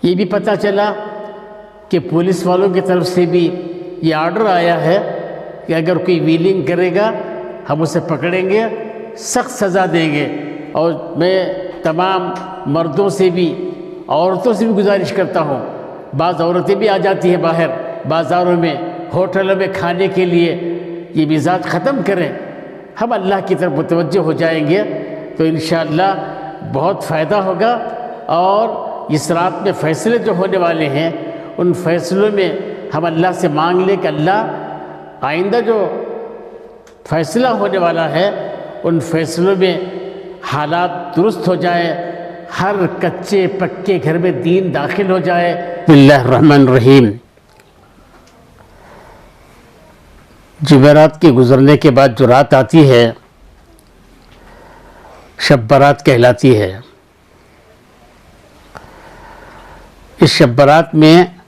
ये भी पता चला कि पुलिस वालों की तरफ से भी ये ऑर्डर आया है कि अगर कोई व्हीलिंग करेगा हम उसे पकड़ेंगे, सख्त सज़ा देंगे। और मैं तमाम मर्दों से भी औरतों से भी गुजारिश करता हूँ, बाज़ औरतें भी आ जाती हैं बाहर बाज़ारों में, होटलों में खाने के लिए, ये मिजाज ख़त्म करें। हम अल्लाह की तरफ मुतवज्जो हो जाएंगे तो इंशाअल्लाह बहुत फ़ायदा होगा। और इस रात में फ़ैसले जो होने वाले हैं उन फ़ैसलों में हम अल्लाह से मांग लें कि अल्लाह आइंदा जो फ़ैसला होने वाला है उन फ़ैसलों में हालात दुरुस्त हो जाए, हर कच्चे पक्के घर में दीन दाखिल हो जाए। बिस्मिल्लाहिर्रहमानिर्रहीम। जुमेरात के गुज़रने के बाद जो रात आती है शब बारात कहलाती है। इस शब बारात में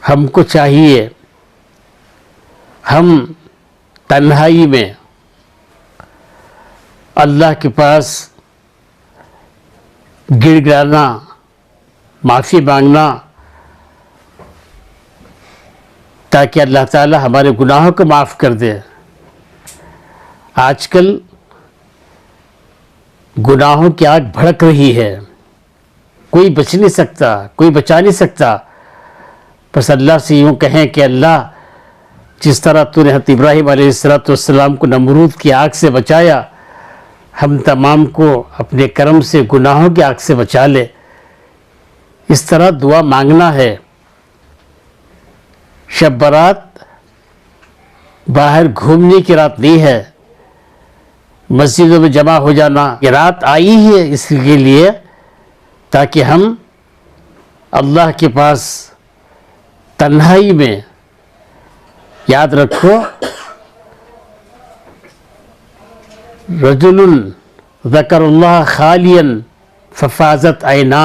हमको चाहिए हम तन्हाई में अल्लाह के पास गिड़गिड़ाना, माफ़ी मांगना, ताकि अल्लाह ताला हमारे गुनाहों को माफ़ कर दे। आजकल गुनाहों की आग भड़क रही है, कोई बच नहीं सकता, कोई बचा नहीं सकता। बस अल्लाह से यूँ कहें कि अल्लाह, जिस तरह तूने हज़रत इब्राहीम अलैहिस्सलाम को नमरूद की आग से बचाया, हम तमाम को अपने करम से गुनाहों की आग से बचा ले। इस तरह दुआ मांगना है। शब बारात बाहर घूमने की रात नहीं है, मस्जिदों में जमा हो जाना। ये रात आई है इसके लिए ताकि हम अल्लाह के पास तन्हाई में, याद रखो, रजुलुन ज़करुल्लाह खालियन फफ़ाज़त ऐना।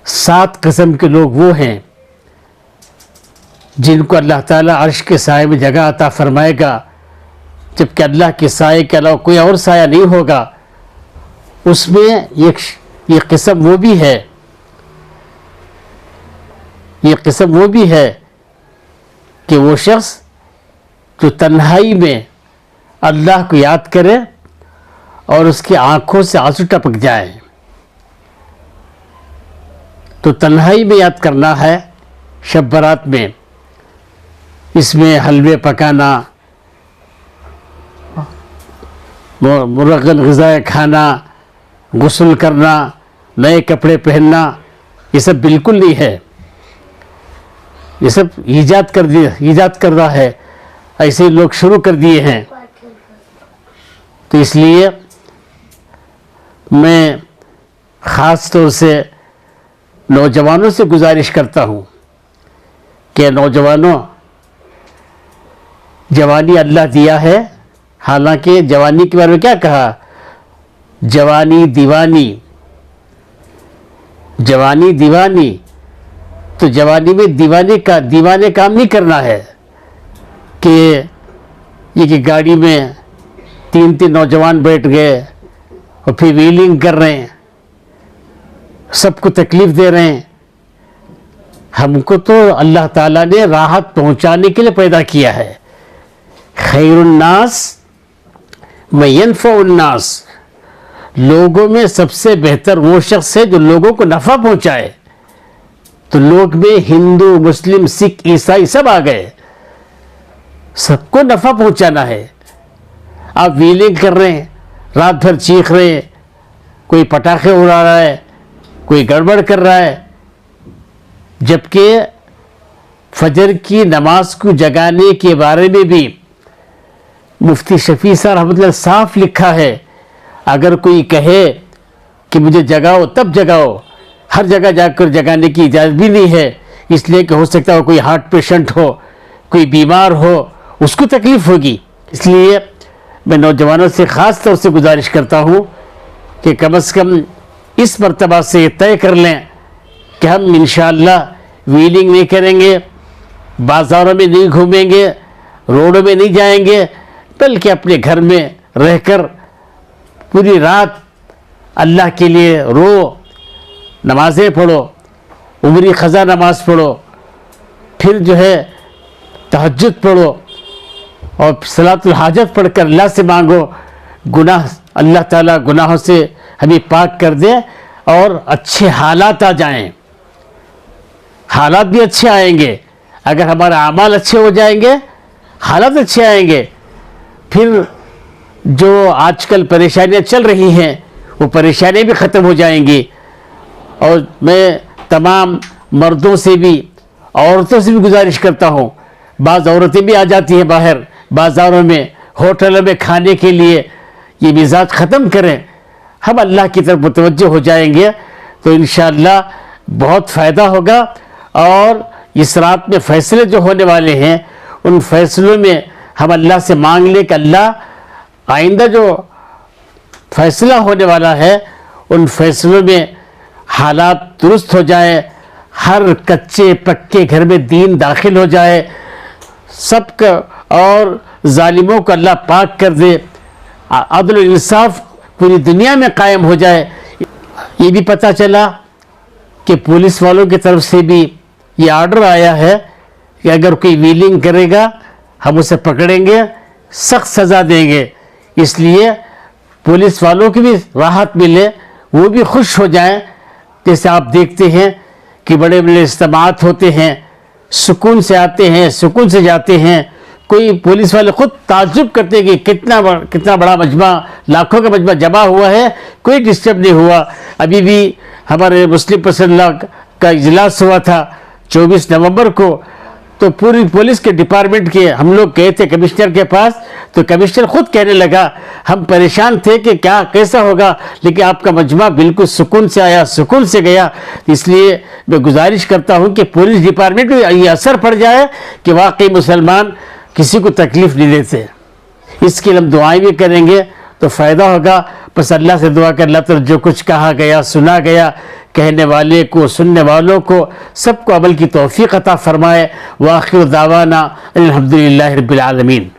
7 किस्म के लोग वो हैं जिनको अल्लाह ताला अर्श के साए में जगह अता फरमाएगा, जबकि अल्लाह के साए के अलावा कोई और साया नहीं होगा। उसमें ये किस्म वो भी है, ये किस्म वो भी है कि वो शख्स जो तन्हाई में अल्लाह को याद करे और उसकी आंखों से आंसू टपक जाए। तो तन्हाई में याद करना है शब बारात में। इसमें हलवे पकाना, मुरग़्ग़ल ग़िज़ाएँ खाना, गुस्ल करना, नए कपड़े पहनना, ये सब बिल्कुल नहीं है। ये सब ईजाद कर रहा है, ऐसे लोग शुरू कर दिए हैं। तो इसलिए मैं ख़ास तौर से नौजवानों से गुजारिश करता हूँ कि नौजवानों, जवानी अल्लाह दिया है। हालांकि जवानी के बारे में क्या कहा, जवानी दीवानी, जवानी दीवानी। तो जवानी में दीवाने काम नहीं करना है कि ये कि गाड़ी में 3 नौजवान बैठ गए और फिर व्हीलिंग कर रहे हैं, सबको तकलीफ़ दे रहे हैं। हमको तो अल्लाह ताला ने राहत पहुंचाने के लिए पैदा किया है। खैरुन्नास मैं यनफ़उन्नास, लोगों में सबसे बेहतर वो शख्स है जो लोगों को नफ़ा पहुंचाए। तो लोग में हिंदू, मुस्लिम, सिख, ईसाई सब आ गए, सबको नफ़ा पहुंचाना है। आप व्हीलिंग कर रहे हैं, रात भर चीख रहे हैं, कोई पटाखे उड़ा रहा है, कोई गड़बड़ कर रहा है, जबकि फजर की नमाज को जगाने के बारे में भी मुफ्ती शफी साहब रहमतुल्लाह साफ लिखा है। अगर कोई कहे कि मुझे जगाओ तब जगाओ, हर जगह जाकर जगाने की इजाज़त भी नहीं है, इसलिए कि हो सकता है कोई हार्ट पेशेंट हो, कोई बीमार हो, उसको तकलीफ़ होगी। इसलिए मैं नौजवानों से ख़ास तौर से गुजारिश करता हूँ कि कम से कम इस मर्तबा से तय कर लें कि हम इंशाअल्लाह व्हीलिंग नहीं करेंगे, बाज़ारों में नहीं घूमेंगे, रोडों में नहीं जाएंगे, बल्कि अपने घर में रहकर पूरी रात अल्लाह के लिए रो, नमाज़ें पढ़ो, उम्री ख़ज़ा नमाज पढ़ो, फिर जो है तहज्जुद पढ़ो और सलातुल हाजत पढ़कर अल्लाह से मांगो गुनाह, अल्लाह ताला गुनाहों से हमें पाक कर दे और अच्छे हालात आ जाएं। हालात भी अच्छे आएंगे अगर हमारे अमाल अच्छे हो जाएंगे, हालात अच्छे आएंगे। फिर जो आजकल परेशानियां चल रही हैं वो परेशानियां भी ख़त्म हो जाएंगी। और मैं तमाम मर्दों से भी औरतों से भी गुजारिश करता हूँ, बाज़ औरतें भी आ जाती हैं बाहर बाज़ारों में, होटलों में खाने के लिए, ये मिजाज ख़त्म करें। हम अल्लाह की तरफ मुतवज्जो हो जाएंगे तो इंशाअल्लाह बहुत फ़ायदा होगा। और इस रात में फ़ैसले जो होने वाले हैं उन फैसलों में हम अल्लाह से मांग लें कि अल्लाह आइंदा जो फ़ैसला होने वाला है उन फैसलों में हालात दुरुस्त हो जाए, हर कच्चे पक्के घर में दीन दाखिल हो जाए सबका, और जालिमों को अल्लाह पाक कर दे, अदल इंसाफ पूरी दुनिया में कायम हो जाए। ये भी पता चला कि पुलिस वालों की तरफ से भी ये आर्डर आया है कि अगर कोई व्हीलिंग करेगा हम उसे पकड़ेंगे, सख्त सज़ा देंगे। इसलिए पुलिस वालों की भी राहत मिले, वो भी खुश हो जाएं। जैसे आप देखते हैं कि बड़े बड़े इज्तिमात होते हैं, सुकून से आते हैं, सुकून से जाते हैं। कोई पुलिस वाले खुद ताज्जुब करते हैं कि कितना बड़ा मजमा, लाखों का मजमा जमा हुआ है, कोई डिस्टर्ब नहीं हुआ। अभी भी हमारे मुस्लिम पसंद का इजलास हुआ था 24 नवंबर को, तो पूरी पुलिस के डिपार्टमेंट के हम लोग गए थे कमिश्नर के पास, तो कमिश्नर खुद कहने लगा हम परेशान थे कि क्या कैसा होगा, लेकिन आपका मजमा बिल्कुल सुकून से आया, सुकून से गया। इसलिए मैं गुजारिश करता हूं कि पुलिस डिपार्टमेंट में ये असर पड़ जाए कि वाकई मुसलमान किसी को तकलीफ़ नहीं देते। इसके लिए हम दुआएं भी करेंगे तो फ़ायदा होगा। बस अल्लाह से दुआ कर अल्लाह ताला जो कुछ कहा गया, सुना गया, कहने वाले को, सुनने वालों को, सबको अमल की तौफीक अता फरमाए। व आखिर दावाना अल्हम्दुलिल्लाहि रब्बिल आलमीन।